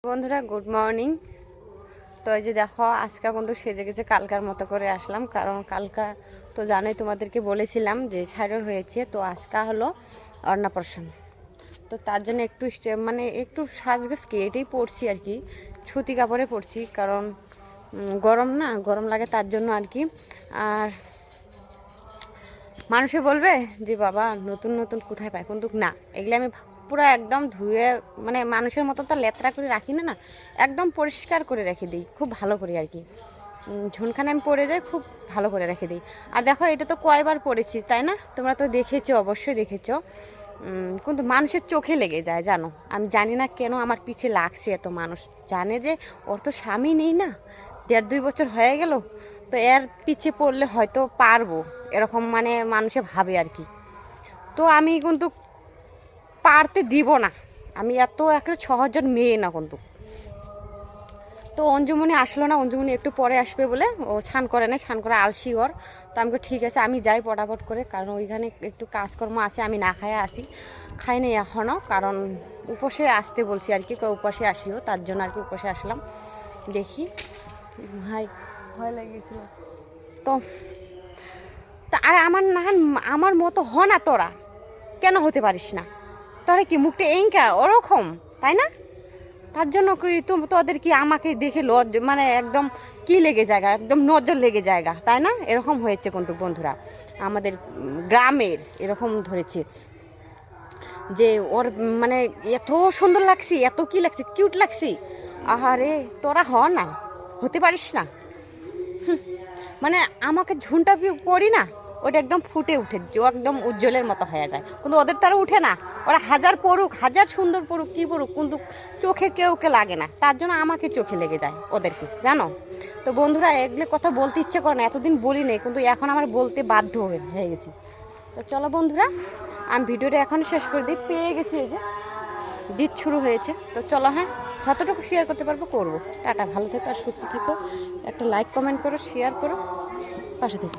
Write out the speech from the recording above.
বন্ধুরা good morning. তো এই যে দেখো আজকে কিন্তু সেজে গেছে কালকার মতো করে আসলাম, কারণ কালকা তো জানোই তোমাদেরকে বলেছিলাম যে ছাইরর হয়েছে। তো আজকে হলো অন্নপ্রাশন, তো তার জন্য একটু মানে একটু সাজগাজকে এটাই পড়ছি আর কি, সুতি কাপড়ে পড়ছি, কারণ গরম না, গরম লাগে তার জন্য আর কি। আর মানুষে বলবে যে বাবা নতুন নতুন কোথায় পায়, কিন্তু না, এগুলো আমি পুরো একদম ধুয়ে মানে মানুষের মতো তো লেতরা করে রাখি না, একদম পরিষ্কার করে রেখে দিই খুব ভালো করে আর কি। ঝুনখানে আমি পরে যাই, খুব ভালো করে রেখে দিই। আর দেখো এটা তো কয়বার পড়েছি তাই না, তোমরা তো দেখেছো, অবশ্যই দেখেছো। কিন্তু মানুষের চোখে লেগে যায় জানো, আমি জানি না কেন আমার পিছে লাগছে এত। মানুষ জানে যে ওর তো স্বামী নেই না, 1.5-2 বছর হয়ে গেল, তো এর পিছে পড়লে হয়তো পারবো, এরকম মানে মানুষে ভাবে আর কি। তো আমি কিন্তু পারতে দিব না, আমি এত একটা সহজের মেয়ে না কিন্তু। তো অঞ্জুমণি আসলো না, অঞ্জুমণি একটু পরে আসবে বলে, ও স্নান করে না, স্নান করে আলসি ওর। তো আমি ঠিক আছে আমি যাই পটাপট করে, কারণ ওইখানে একটু কাজকর্ম আছে, আমি না খাইয়া আসি, খাই নাই এখনও, কারণ উপসে আসতে বলছি আর কি, উপাসে আসিও, তার জন্য আর কি উপসে আসলাম। দেখি ভাই ভয় লেগেছিল তো। তা আর আমার মতো হ না তোরা, কেন হতে পারিস না? তোরা কি মুখটা এঙ্কা ওরকম তাই না? তার জন্য কি তোদের কি আমাকে দেখে মানে একদম কি লেগে জায়গা, একদম নজর লেগে জায়গা তাই না? এরকম হয়েছে কিন্তু বন্ধুরা, আমাদের গ্রামের এরকম ধরেছে যে ওর মানে এত সুন্দর লাগছি, এত কি লাগছে, কিউট লাগছি। আহারে তোরা হ না, হতে পারিস না। মানে আমাকে ঝুনটা পড়ি না, ওটা একদম ফুটে উঠে একদম উজ্জ্বলের মতো হয়ে যায়, কিন্তু ওদের তারা উঠে না। ওরা হাজার পড়ুক, হাজার সুন্দর পড়ুক, কী পড়ুক, কিন্তু চোখে কেউকে লাগে না, তার জন্য আমাকে চোখে লেগে যায় ওদেরকে, জানো তো বন্ধুরা। এগুলো কথা বলতে ইচ্ছে করে না, এতদিন বলি নেই, কিন্তু এখন আমার বলতে বাধ্য হয়ে গেছি। তো চলো বন্ধুরা, আমি ভিডিওটা এখন শেষ করে দিই, পেয়ে গেছি, এই যে দিত শুরু হয়েছে। তো চলো, হ্যাঁ, যতটুকু শেয়ার করতে পারবো করবো। টাটা, ভালো থেকো আর সুস্থ থেকো, একটা লাইক কমেন্ট করো, শেয়ার করো, পাশে থেকো।